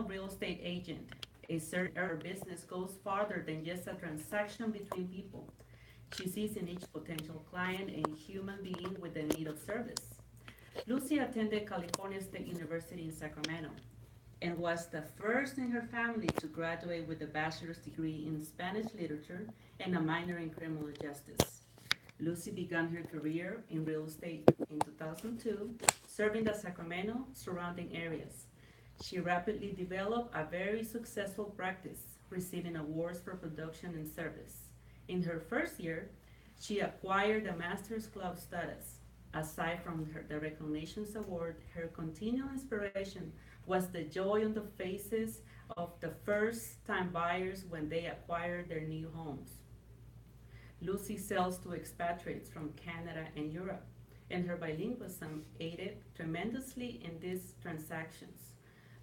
real estate agent. A certain her business goes farther than just a transaction between people. She sees in each potential client a human being with a need of service. Lucy attended California State University in Sacramento and was the first in her family to graduate with a bachelor's degree in Spanish literature and a minor in criminal justice. Lucy began her career in real estate in 2002, serving the Sacramento surrounding areas. She rapidly developed a very successful practice, receiving awards for production and service. In her first year, she acquired a Master's Club status. Aside from the Recognitions Award, her continual inspiration was the joy on the faces of the first time buyers when they acquired their new homes. Lucy sells to expatriates from Canada and Europe, and her bilingualism aided tremendously in these transactions.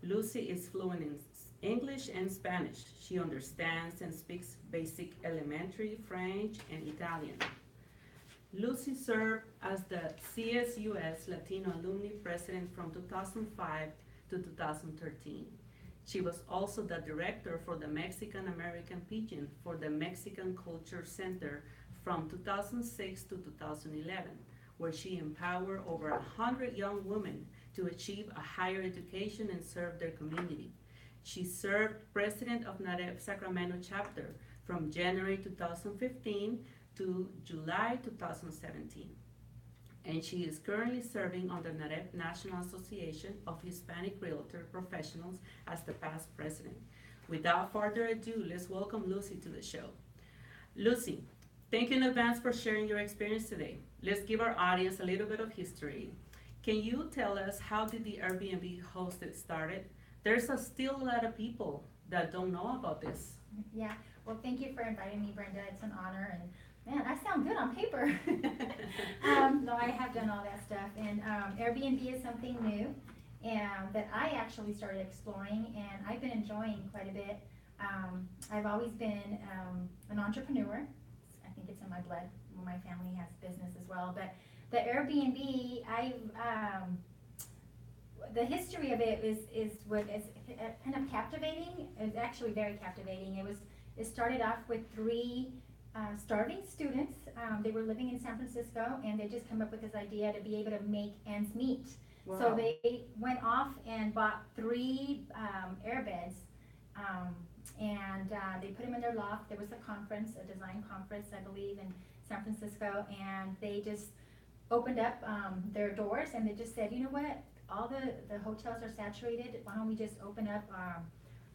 Lucy is fluent in English and Spanish. She understands and speaks basic elementary French and Italian. Lucy served as the CSUS Latino Alumni President from 2005 to 2013. She was also the director for the Mexican American Pigeon for the Mexican Culture Center from 2006 to 2011, where she empowered over 100 young women to achieve a higher education and serve their community. She served president of NAREP Sacramento chapter from January 2015 to July 2017. And she is currently serving on the NAREP National Association of Hispanic Realtor Professionals as the past president. Without further ado, let's welcome Lucy to the show. Lucy, thank you in advance for sharing your experience today. Let's give our audience a little bit of history. Can you tell us how did the Airbnb hosted started? There's still a lot of people that don't know about this. Yeah, well, thank you for inviting me, Brenda. It's an honor, and man, I sound good on paper. No, I have done all that stuff, and Airbnb is something new, and that I actually started exploring, and I've been enjoying quite a bit. I've always been an entrepreneur. I think it's in my blood. My family has business as well, but the Airbnb, the history of it is what is kind of captivating. It's actually very captivating. It started off with three starving students. They were living in San Francisco, and they just come up with this idea to be able to make ends meet. Wow. So they went off and bought three airbeds, and they put them in their loft. There was a conference, a design conference, I believe, in San Francisco, and they just opened up their doors, and they just said, you know what, all the hotels are saturated, why don't we just open up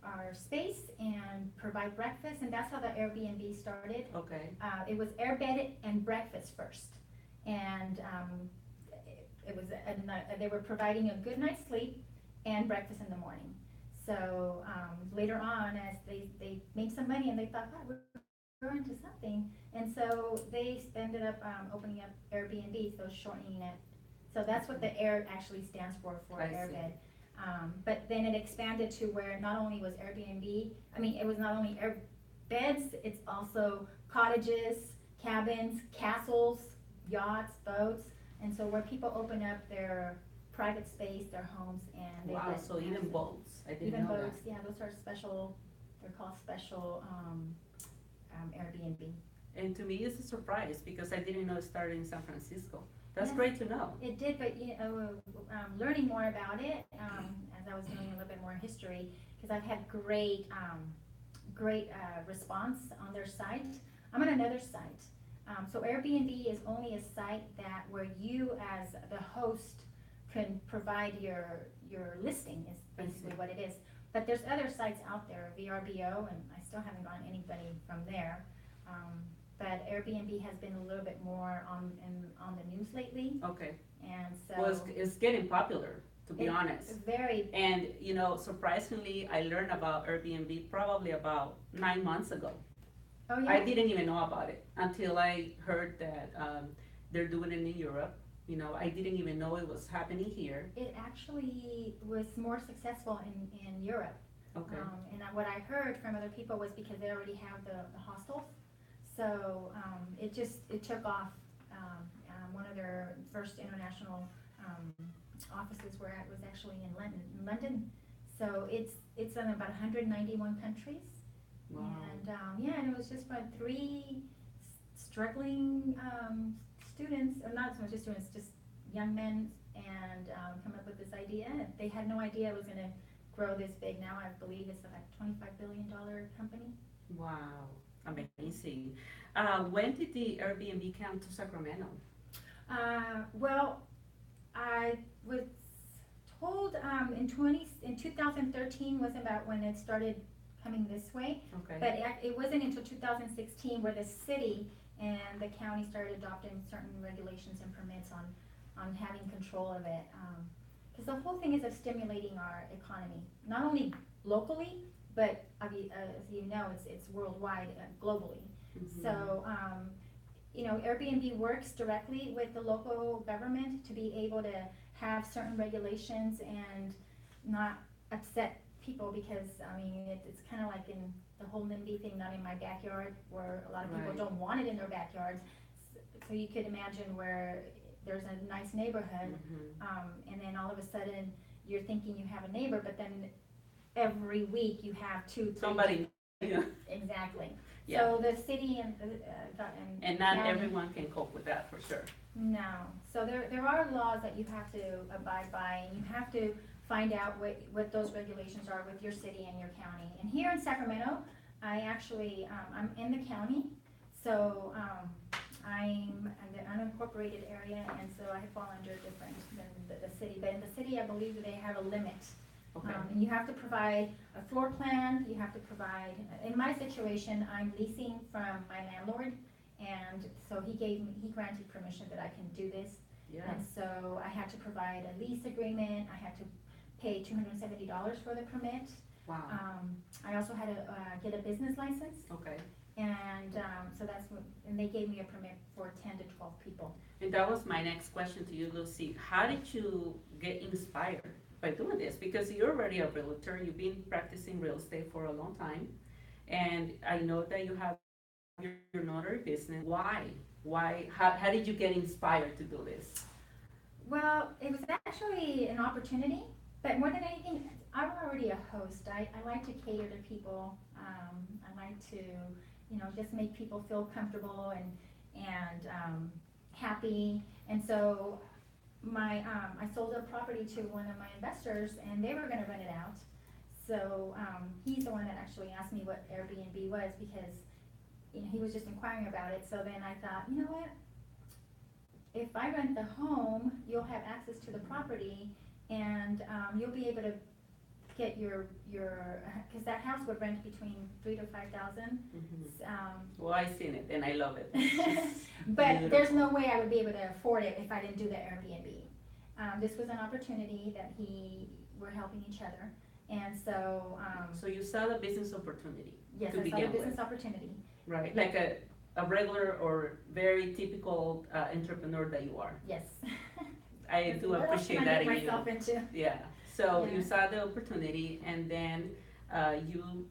our space and provide breakfast, and that's how the Airbnb started. Okay. It was airbed and breakfast first, and it was they were providing a good night's sleep and breakfast in the morning. So later on, as they made some money and they thought, God, we're into something, and so they ended up opening up Airbnb, so shortening it. So that's what the Air actually stands for airbed. But then it expanded to where not only was Airbnb, it was not only air beds, it's also cottages, cabins, castles, yachts, boats, and so where people open up their private space, their homes, and they wow, so even boats. I didn't even know boats, that. yeah, those are special. They're called special Airbnb. And to me, it's a surprise because I didn't know it started in San Francisco. That's Yeah, great to know. It did, but learning more about it as I was doing a little bit more history, because I've had great response on their site. I'm on another site. So Airbnb is only a site that where you as the host can provide your listing is basically what it is. But there's other sites out there, VRBO, and I still haven't gotten anybody from there. But Airbnb has been a little bit more on the news lately. Okay. And so well, it's getting popular, to be honest. It's very. And surprisingly, I learned about Airbnb probably about 9 months ago. Oh yeah. I didn't even know about it until I heard that they're doing it in Europe. I didn't even know it was happening here. It actually was more successful in Europe. Okay. And what I heard from other people was because they already have the hostels. So it took off. One of their first international offices was actually in London. So it's in about 191 countries. Wow. And, yeah, and it was just about three struggling, students, or not so much just students, just young men, and, come up with this idea. They had no idea it was gonna grow this big. Now I believe it's like $25 billion company. Wow, amazing. When did the Airbnb come to Sacramento? Well, I was told, in 2013 was about when it started coming this way. Okay. But it wasn't until 2016 where the city and the county started adopting certain regulations and permits on having control of it. Because the whole thing is of stimulating our economy, not only locally, but as you know, it's worldwide, globally. Mhm. So, Airbnb works directly with the local government to be able to have certain regulations and not upset people, because, it's kind of like in the whole NIMBY thing, not in my backyard, where a lot of people Right. don't want it in their backyards. So you could imagine where there's a nice neighborhood, Mhm. and then all of a sudden, you're thinking you have a neighbor, but then every week you have two, three. Somebody, yeah. Exactly. Yeah. So the city and, And not county- everyone can cope with that, for sure. No, so there are laws that you have to abide by, and you have to find out what those regulations are with your city and your county. And here in Sacramento, I actually, I'm in the county, so, I'm in the unincorporated area, and so I fall under different than the city. But in the city, I believe that they have a limit. Okay. And you have to provide a floor plan, you have to provide, in my situation, I'm leasing from my landlord, and so he granted permission that I can do this. Yeah. And so I had to provide a lease agreement, I had to pay $270 for the permit. Wow. I also had to, get a business license, Okay. and, so and they gave me a permit for 10 to 12 people. And that was my next question to you, Lucy. How did you get inspired by doing this? Because you're already a realtor, you've been practicing real estate for a long time, and I know that you have your notary business. Why? How did you get inspired to do this? Well, it was actually an opportunity, but more than anything, I'm already a host. I like to cater to people. I like to, just make people feel comfortable and happy. And so I sold a property to one of my investors, and they were gonna rent it out. So, he's the one that actually asked me what Airbnb was, because, he was just inquiring about it. So then I thought, you know what? If I rent the home, you'll have access to the property, and, you'll be able to get your, cause that house would rent between $3,000 to $5,000. Well, I've seen it and I love it. But there's no way I would be able to afford it if I didn't do the Airbnb. This was an opportunity that we're helping each other, and so, So you saw the business opportunity, yes, to I saw the begin with. business opportunity. right? Yeah. Like a regular or very typical entrepreneur that you are. Yes. I do What else appreciate can I that get in you. myself into? Yeah, so you Yeah. saw the opportunity and then you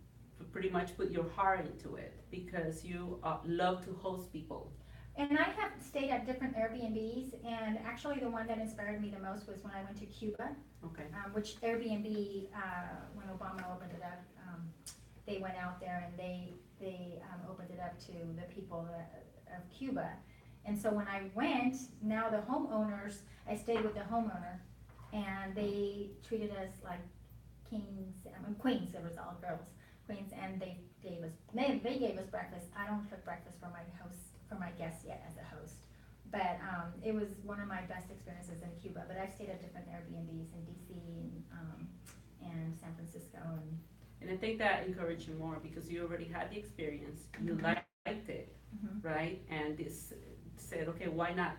pretty much put your heart into it because you love to host people. And I have stayed at different Airbnbs, and actually the one that inspired me the most was when I went to Cuba, Okay. which Airbnb, when Obama opened it up, they went out there and they opened it up to the people of Cuba. And so when I went, now the homeowners, I stayed with the homeowner, and they treated us like kings, queens. There was all girls, queens, and they gave us breakfast. I don't cook breakfast for my guests yet as a host, but it was one of my best experiences in Cuba. But I've stayed at different Airbnbs in DC and San Francisco, And I think that encouraged you more because you already had the experience, you Mhm. liked it, Mhm. right? And this said, okay, why not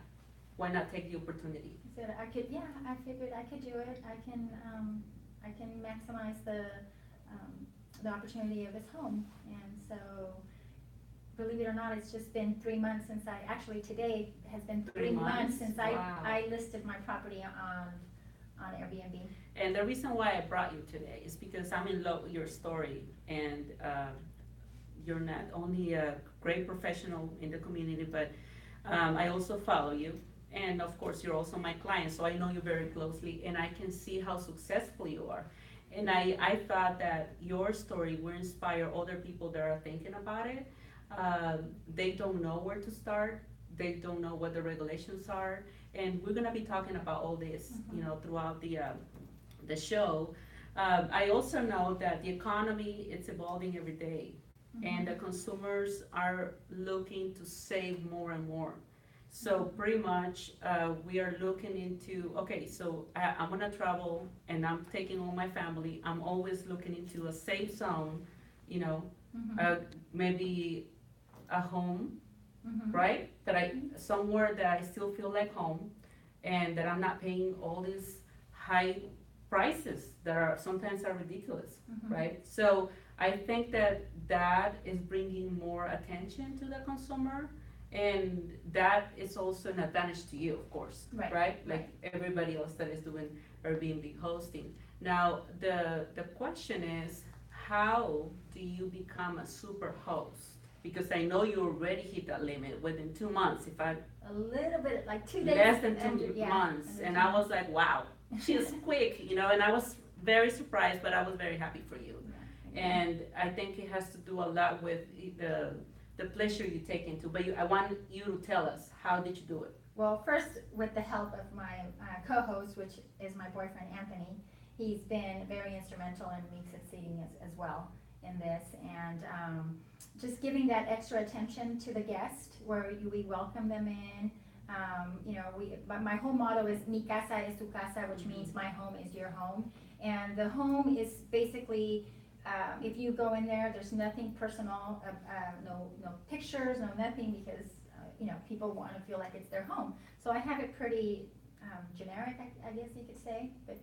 take the opportunity? I said I figured I could do it. I can maximize the opportunity of this home. And so, believe it or not, it's just been 3 months since actually today has been 3 months since Wow. I listed my property on Airbnb. And the reason why I brought you today is because I'm in love with your story, and you're not only a great professional in the community, but I also follow you, and of course, you're also my client, so I know you very closely, and I can see how successful you are. And I thought that your story will inspire other people that are thinking about it. They don't know where to start. They don't know what the regulations are. And we're gonna be talking about all this, throughout the show. I also know that the economy, it's evolving every day. And the consumers are looking to save more and more. So pretty much, we are looking into, okay, so I'm gonna travel and I'm taking all my family. I'm always looking into a safe zone, you know, uh, maybe a home, right? Somewhere that I still feel like home, and that I'm not paying all these high prices that are sometimes are ridiculous, right? So I think that that is bringing more attention to the consumer, and that is also an advantage to you, of course, Right, right? Like everybody else that is doing Airbnb hosting. Now, the question is, how do you become a super host? Because I know you already hit that limit within 2 months. If I A little bit, like 2 days. less than under- two yeah, months, under and 2 I was months. like, wow, she's quick, and I was very surprised, but I was very happy for you. Yeah. And I think it has to do a lot with the pleasure you take into. But I want you to tell us, how did you do it? Well, first, with the help of my co-host, which is my boyfriend Anthony, he's been very instrumental in me succeeding as well in this, and just giving that extra attention to the guest, where we welcome them in. My whole motto is "Mi casa es tu casa," which means my home is your home, and the home is basically. If you go in there, there's nothing personal, no pictures, no nothing, because people want to feel like it's their home. So I have it pretty generic, I guess you could say, but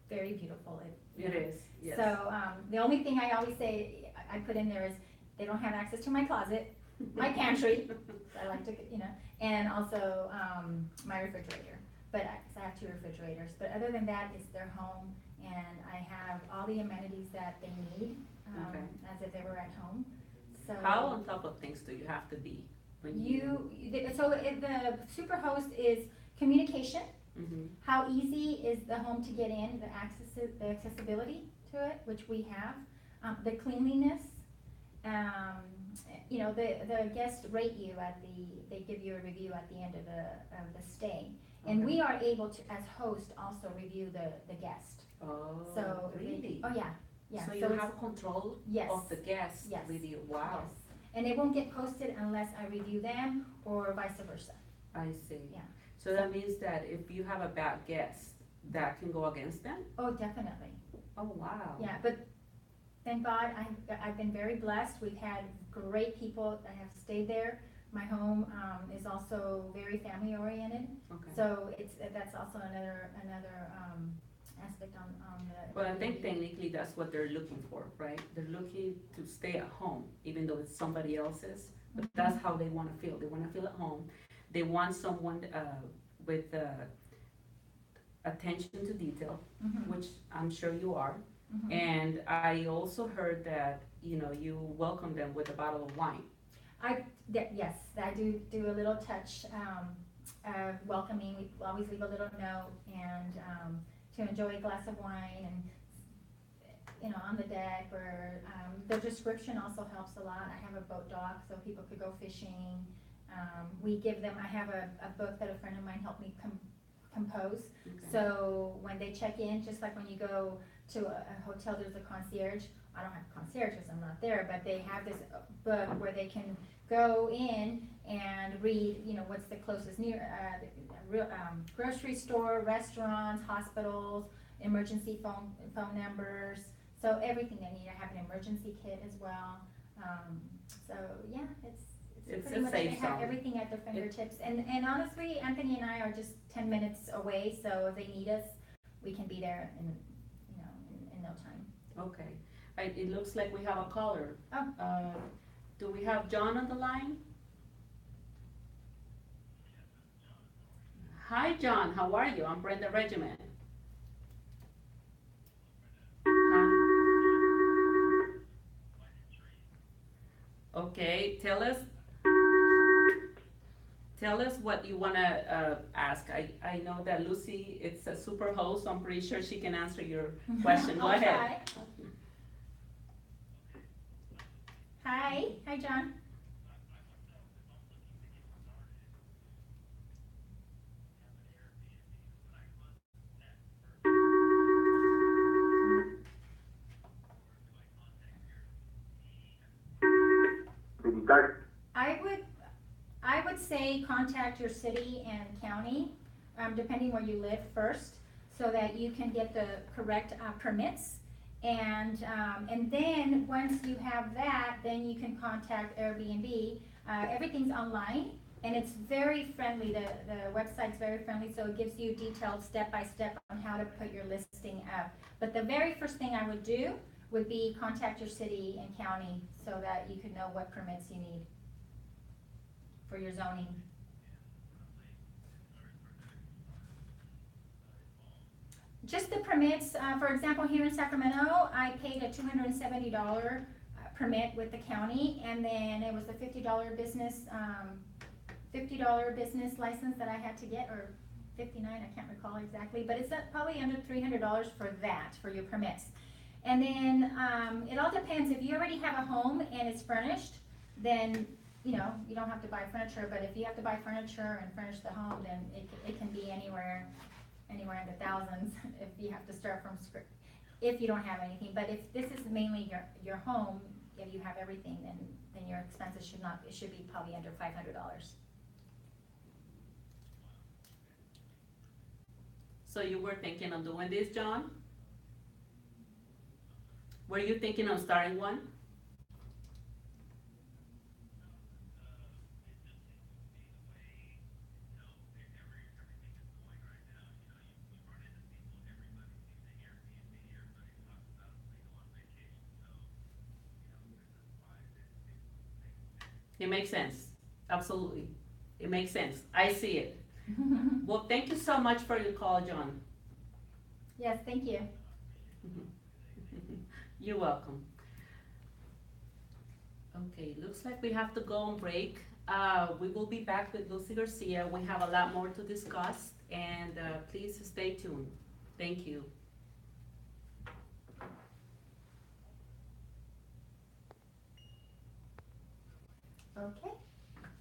very beautiful. It is, yes. So the only thing I always say I put in there is they don't have access to my closet, my pantry. I like to, and also my refrigerator. But 'cause I have 2 refrigerators. But other than that, it's their home, and I have all the amenities that they need, Okay. as if they were at home. So How on top of things do you have to be when the superhost is communication. Mhm. How easy is the home to get in, the accessibility to it, which we have, the cleanliness. The guests rate you they give you a review at the end of the stay. And Okay. we are able to, as host, also review the guest. Oh, So, really? oh, yeah, yeah. So you it's- have control Yes. of the guests Yes. with you? Wow. Yes. And it won't get posted unless I review them, or vice versa. I see. Yeah. So that means that if you have a bad guest, that can go against them? Oh, definitely. Oh, wow. Yeah, but thank God, I've been very blessed. We've had great people that have stayed there. My home is also very family oriented, Okay. so that's also another aspect on the. Well, I think technically that's what they're looking for, right? They're looking to stay at home, even though it's somebody else's. But that's how they want to feel. They want to feel at home. They want someone with attention to detail, Mhm. which I'm sure you are. Mhm. And I also heard that, you welcome them with a bottle of wine. Yes, I do a little touch welcoming. We always leave a little note, and to enjoy a glass of wine, and on the deck, or the description also helps a lot. I have a boat dock, so people could go fishing. We give them. I have a book that a friend of mine helped me compose. Okay. So when they check in, just like when you go to a hotel, there's a concierge. I don't have a concierge because I'm not there, but they have this book where they can go in and read, what's the closest grocery store, restaurants, hospitals, emergency phone numbers. So everything they need. I have an emergency kit as well. So yeah, it's It's pretty a much, they safe have zone. everything at their fingertips. And honestly, Anthony and I are just 10 minutes away, so if they need us, we can be there in no time. Okay. It looks like we have a caller. Oh. Do we have John on the line? Hi, John. How are you? I'm Brenda Regiment. Huh? Okay, tell us. Tell us what you wanna, ask. I know that Lucy, it's a super host, so I'm pretty sure she can answer your question. Go I'll ahead. try. Hi, John. I would, I would say contact your city and county, depending where you live first, so that you can get the correct, permits. And then, once you have that, then you can contact Airbnb. Everything's online, and it's very friendly, the website's very friendly, so it gives you detailed step-by-step on how to put your listing up. But the very first thing I would do would be contact your city and county, so that you can know what permits you need for your zoning. Just the permits, for example, here in Sacramento, I paid a $270 permit with the county, and then it was a $50 business, $50 business license that I had to get, or 59, I can't recall exactly, but it's probably under $300 for that, for your permits. And then, it all depends, if you already have a home and it's furnished, then, you know, you don't have to buy furniture, but if you have to buy furniture and furnish the home, then it can be anywhere in the thousands if you have to start from scratch, if you don't have anything. But if this is mainly your home, if you have everything, then your expenses should be probably under $500. So you were thinking of doing this, John? Were you thinking of starting one? It makes sense, absolutely. It makes sense, I see it. Well, thank you so much for your call, John. Yes, thank you. You're welcome. Okay, looks like we have to go on break. We will be back with Lucy Garcia. We have a lot more to discuss, and please stay tuned. Thank you. Okay.